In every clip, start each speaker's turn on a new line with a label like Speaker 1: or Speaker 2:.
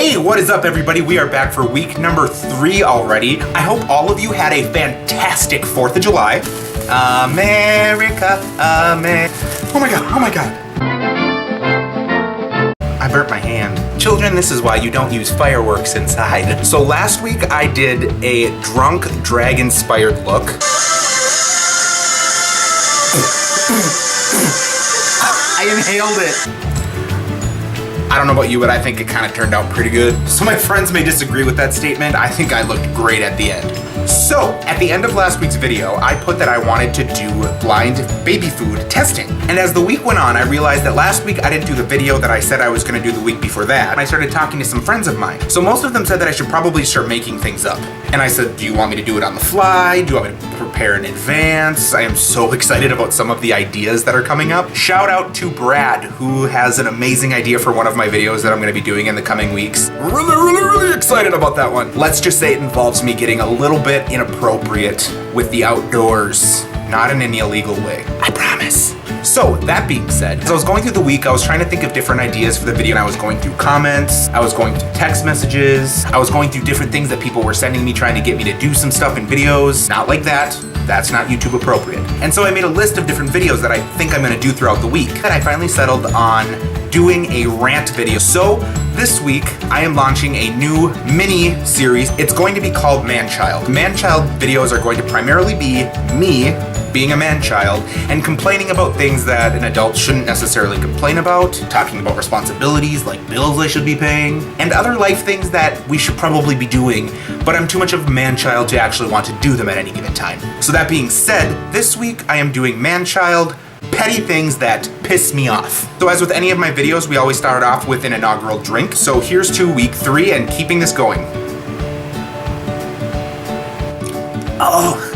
Speaker 1: Hey, what is up everybody? We are back for week number 3 already. I hope all of you had a fantastic 4th of July. America, oh my god. I burnt my hand. Children, this is why you don't use fireworks inside. So last week I did a drunk, drag-inspired look. I inhaled it. I don't know about you, but I think it kind of turned out pretty good. So my friends may disagree with that statement. I think I looked great at the end. So, at the end of last week's video, I put that I wanted to do blind baby food testing. And as the week went on, I realized that last week I didn't do the video that I said I was gonna do the week before that. And I started talking to some friends of mine. So most of them said that I should probably start making things up. And I said, do you want me to do it on the fly? Do you want me to prepare in advance? I am so excited about some of the ideas that are coming up. Shout out to Brad, who has an amazing idea for one of my videos that I'm gonna be doing in the coming weeks. Really excited about that one. Let's just say it involves me getting a little bit inappropriate with the outdoors. Not in any illegal way, I promise. So, that being said, as I was going through the week, I was trying to think of different ideas for the video, and I was going through comments, I was going through text messages, I was going through different things that people were sending me trying to get me to do some stuff in videos. Not like that. That's not YouTube appropriate. And so I made a list of different videos that I think I'm gonna do throughout the week. And I finally settled on doing a rant video. So this week, I am launching a new mini series. It's going to be called Man-Child. Man-Child videos are going to primarily be me being a man-child and complaining about things that an adult shouldn't necessarily complain about, talking about responsibilities like bills I should be paying, and other life things that we should probably be doing, but I'm too much of a man-child to actually want to do them at any given time. So that being said, this week I am doing man-child, petty things that piss me off. So as with any of my videos, we always start off with an inaugural drink. So here's to week 3 and keeping this going. Oh.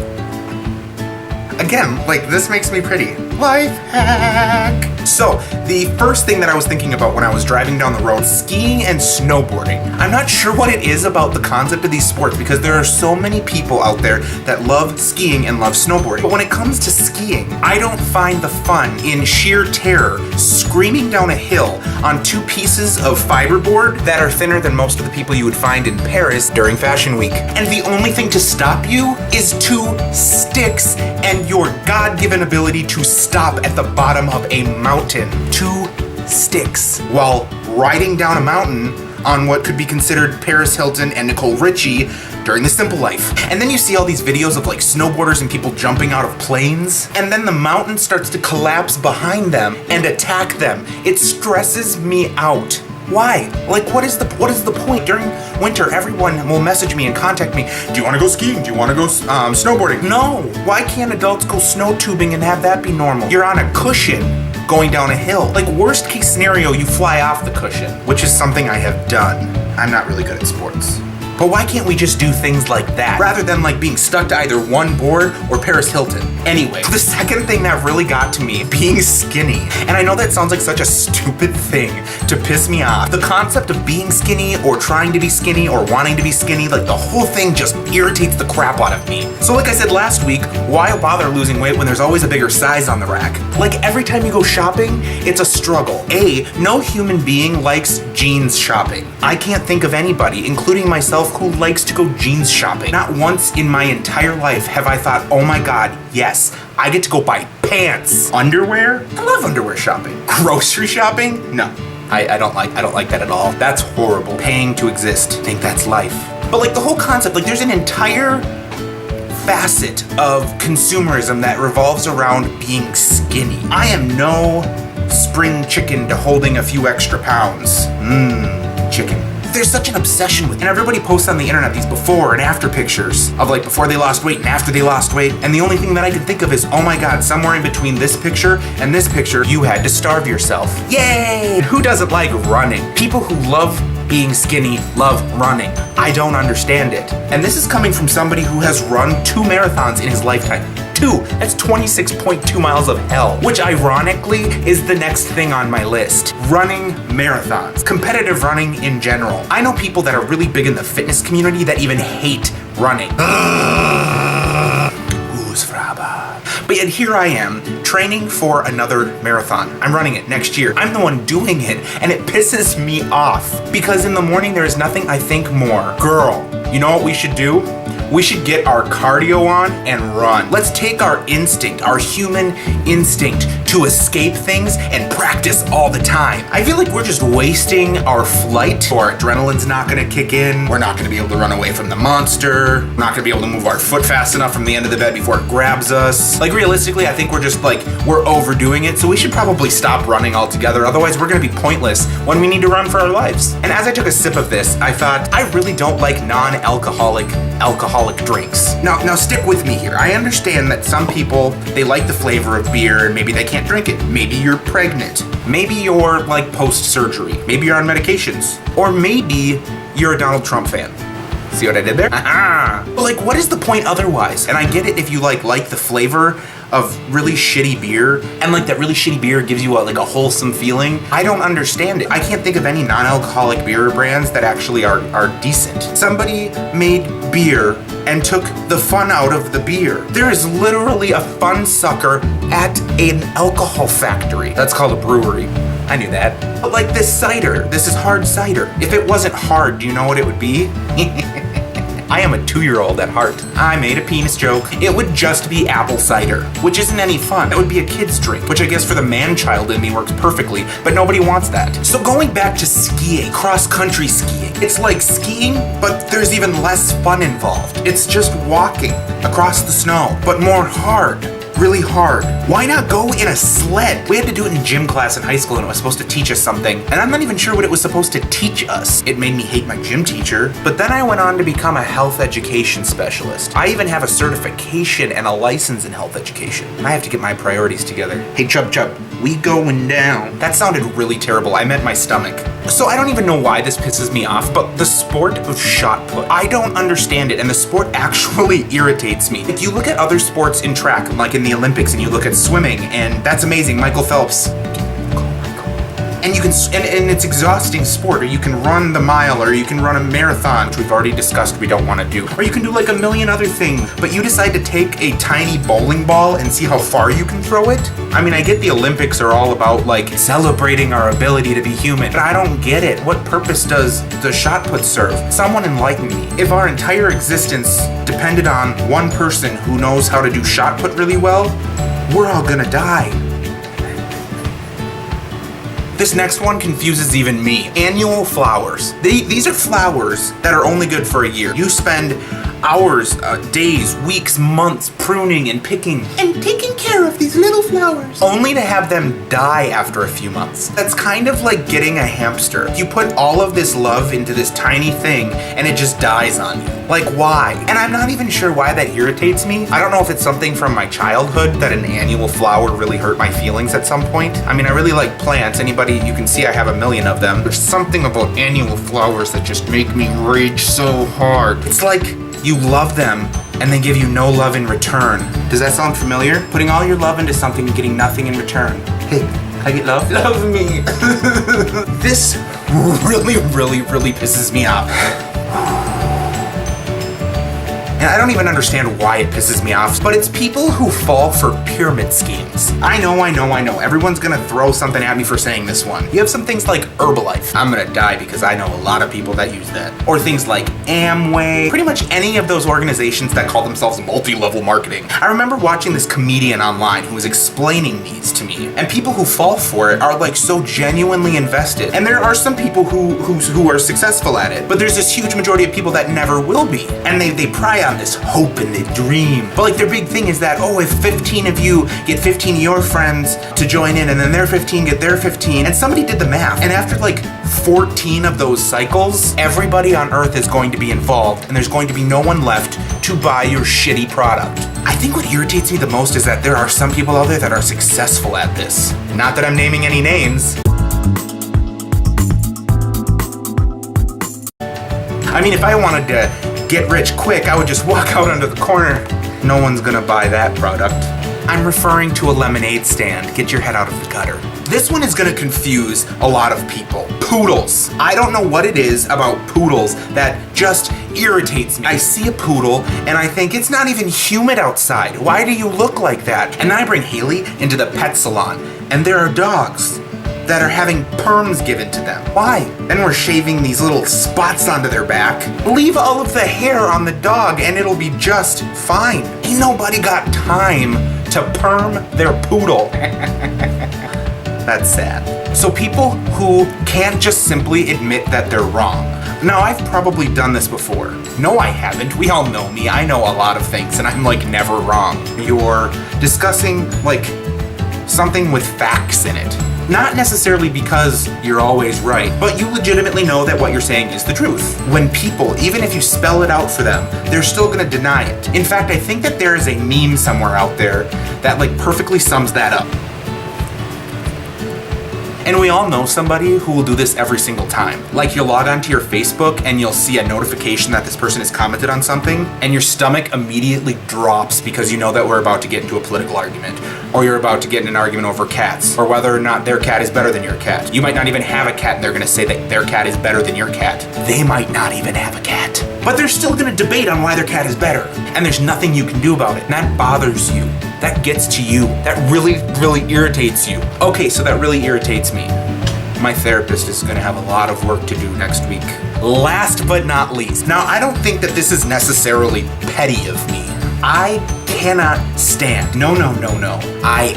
Speaker 1: Again, like this makes me pretty. Life hack. So, the first thing that I was thinking about when I was driving down the road, skiing and snowboarding. I'm not sure what it is about the concept of these sports because there are so many people out there that love skiing and love snowboarding. But when it comes to skiing, I don't find the fun in sheer terror screaming down a hill on 2 pieces of fiberboard that are thinner than most of the people you would find in Paris during Fashion Week. And the only thing to stop you is 2 sticks and your God-given ability to stop at the bottom of a mountain. 2 sticks while riding down a mountain on what could be considered Paris Hilton and Nicole Richie during the Simple Life. And then you see all these videos of like snowboarders and people jumping out of planes, and then the mountain starts to collapse behind them and attack them. It stresses me out. Why? Like, what is the point? During winter, everyone will message me and contact me. Do you want to go skiing? Do you want to go snowboarding? No. Why can't adults go snow tubing and have that be normal? You're on a cushion going down a hill. Like, worst case scenario, you fly off the cushion, which is something I have done. I'm not really good at sports. But why can't we just do things like that, rather than like being stuck to either one board or Paris Hilton? Anyway, the second thing that really got to me, being skinny. And I know that sounds like such a stupid thing to piss me off. The concept of being skinny or trying to be skinny or wanting to be skinny, like the whole thing just irritates the crap out of me. So like I said last week, why bother losing weight when there's always a bigger size on the rack? Like every time you go shopping, it's a struggle. No human being likes jeans shopping. I can't think of anybody, including myself, who likes to go jeans shopping. Not once in my entire life have I thought, oh my God, yes, I get to go buy pants. Underwear? I love underwear shopping. Grocery shopping? No, I don't like that at all. That's horrible. Paying to exist. I think that's life. But like the whole concept, like there's an entire facet of consumerism that revolves around being skinny. I am no spring chicken to holding a few extra pounds. Chicken. There's such an obsession with it. And everybody posts on the internet these before and after pictures of like before they lost weight and after they lost weight. And the only thing that I can think of is, oh my God, somewhere in between this picture and this picture, you had to starve yourself. Yay! Who doesn't like running? People who love being skinny love running. I don't understand it. And this is coming from somebody who has run 2 marathons in his lifetime. 2. That's 26.2 miles of hell, which ironically is the next thing on my list. Running marathons. Competitive running in general. I know people that are really big in the fitness community that even hate running. But yet here I am, training for another marathon. I'm running it next year. I'm the one doing it, and it pisses me off because in the morning there is nothing I think more. Girl, you know what we should do? We should get our cardio on and run. Let's take our instinct, our human instinct to escape things and practice all the time. I feel like we're just wasting our flight. Our adrenaline's not gonna kick in. We're not gonna be able to run away from the monster. We're not gonna be able to move our foot fast enough from the end of the bed before it grabs us. Like realistically, I think we're just like, we're overdoing it. So we should probably stop running altogether. Otherwise we're gonna be pointless when we need to run for our lives. And as I took a sip of this, I thought, I really don't like non-alcoholic drinks. Now stick with me here. I understand that some people, they like the flavor of beer and maybe they can't drink it. Maybe you're pregnant. Maybe you're like post-surgery. Maybe you're on medications. Or maybe you're a Donald Trump fan. See what I did there? But like, what is the point otherwise? And I get it if you like the flavor of really shitty beer, and like that really shitty beer gives you like a wholesome feeling. I don't understand it. I can't think of any non-alcoholic beer brands that actually are decent. Somebody made beer and took the fun out of the beer. There is literally a fun sucker at an alcohol factory. That's called a brewery. I knew that. But like this cider, this is hard cider. If it wasn't hard, do you know what it would be? I am a 2-year-old at heart. I made a penis joke. It would just be apple cider, which isn't any fun. That would be a kid's drink, which I guess for the man-child in me works perfectly, but nobody wants that. So going back to skiing, cross-country skiing, it's like skiing, but there's even less fun involved. It's just walking across the snow, but more hard. Really hard. Why not go in a sled? We had to do it in gym class in high school and it was supposed to teach us something, and I'm not even sure what it was supposed to teach us. It made me hate my gym teacher, but then I went on to become a health education specialist. I even have a certification and a license in health education. I have to get my priorities together. Hey Chub, we going down. That sounded really terrible. I meant my stomach. So I don't even know why this pisses me off, but the sport of shot put, I don't understand it, and the sport actually irritates me. If you look at other sports in track, like in the Olympics, and you look at swimming, and that's amazing, Michael Phelps. And you can, and it's exhausting sport, or you can run the mile, or you can run a marathon, which we've already discussed we don't want to do. Or you can do like a million other things, but you decide to take a tiny bowling ball and see how far you can throw it? I mean, I get the Olympics are all about like celebrating our ability to be human, but I don't get it. What purpose does the shot put serve? Someone enlighten me. If our entire existence depended on one person who knows how to do shot put really well, we're all gonna die. This next one confuses even me. Annual flowers. These are flowers that are only good for a year. You spend hours, days, weeks, months pruning and picking and taking care of these little flowers, only to have them die after a few months. That's kind of like getting a hamster. You put all of this love into this tiny thing and it just dies on you. Like, why? And I'm not even sure why that irritates me. I don't know if it's something from my childhood that an annual flower really hurt my feelings at some point. I mean, I really like plants. Anybody, you can see I have a million of them. There's something about annual flowers that just make me rage so hard. It's like you love them and they give you no love in return. Does that sound familiar? Putting all your love into something and getting nothing in return. Hey, I get love? Love me. This really pisses me off. And I don't even understand why it pisses me off, but it's people who fall for pyramid schemes. I know. Everyone's gonna throw something at me for saying this one. You have some things like Herbalife. I'm gonna die because I know a lot of people that use that. Or things like Amway. Pretty much any of those organizations that call themselves multi-level marketing. I remember watching this comedian online who was explaining these to me. And people who fall for it are like so genuinely invested. And there are some people who are successful at it, but there's this huge majority of people that never will be. And they pry on this hope and they dream. But like their big thing is that, oh, if 15 of you get 15 of your friends to join in and then their 15 get their 15, and somebody did the math, and after like 14 of those cycles, everybody on earth is going to be involved and there's going to be no one left to buy your shitty product. I think what irritates me the most is that there are some people out there that are successful at this. Not that I'm naming any names. I mean, if I wanted to get rich quick, I would just walk out onto the corner. No one's gonna buy that product. I'm referring to a lemonade stand. Get your head out of the gutter. This one is gonna confuse a lot of people. Poodles. I don't know what it is about poodles that just irritates me. I see a poodle and I think it's not even humid outside. Why do you look like that? And then I bring Haley into the pet salon and there are dogs that are having perms given to them. Why? Then we're shaving these little spots onto their back. Leave all of the hair on the dog and it'll be just fine. Ain't nobody got time to perm their poodle. That's sad. So people who can't just simply admit that they're wrong. Now, I've probably done this before. No, I haven't. We all know me. I know a lot of things and I'm like never wrong. You're discussing like something with facts in it. Not necessarily because you're always right, but you legitimately know that what you're saying is the truth. When people, even if you spell it out for them, they're still gonna deny it. In fact, I think that there is a meme somewhere out there that like perfectly sums that up. And we all know somebody who will do this every single time. Like you'll log onto your Facebook and you'll see a notification that this person has commented on something and your stomach immediately drops because you know that we're about to get into a political argument or you're about to get in an argument over cats or whether or not their cat is better than your cat. You might not even have a cat and they're gonna say that their cat is better than your cat. They might not even have a cat, but they're still gonna debate on why their cat is better and there's nothing you can do about it. And that bothers you. That gets to you. That really, really irritates you. Okay, so that really irritates me. My therapist is gonna have a lot of work to do next week. Last but not least. Now, I don't think that this is necessarily petty of me. I cannot stand, no. I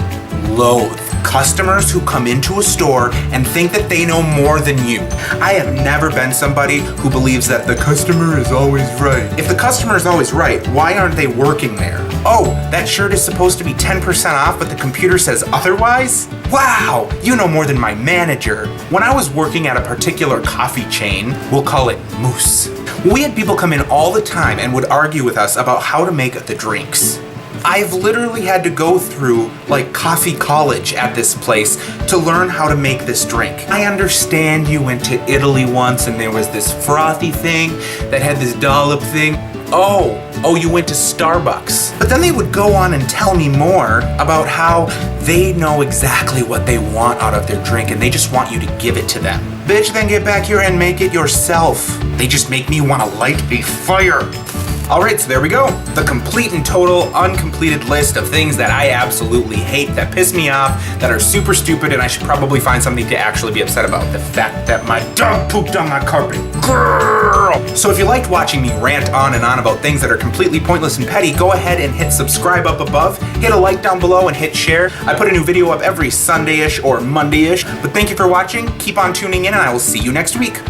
Speaker 1: loathe customers who come into a store and think that they know more than you. I have never been somebody who believes that the customer is always right. If the customer is always right, why aren't they working there? Oh, that shirt is supposed to be 10% off, but the computer says otherwise? Wow, you know more than my manager. When I was working at a particular coffee chain, we'll call it Moose, we had people come in all the time and would argue with us about how to make the drinks. I've literally had to go through like coffee college at this place to learn how to make this drink. I understand you went to Italy once and there was this frothy thing that had this dollop thing. Oh, you went to Starbucks. But then they would go on and tell me more about how they know exactly what they want out of their drink and they just want you to give it to them. Bitch, then get back here and make it yourself. They just make me want to light a fire. Alright, so there we go. The complete and total uncompleted list of things that I absolutely hate, that piss me off, that are super stupid, and I should probably find something to actually be upset about. The fact that my dog pooped on my carpet. Girl! So if you liked watching me rant on and on about things that are completely pointless and petty, go ahead and hit subscribe up above, hit a like down below, and hit share. I put a new video up every Sunday-ish or Monday-ish, but thank you for watching, keep on tuning in, and I will see you next week.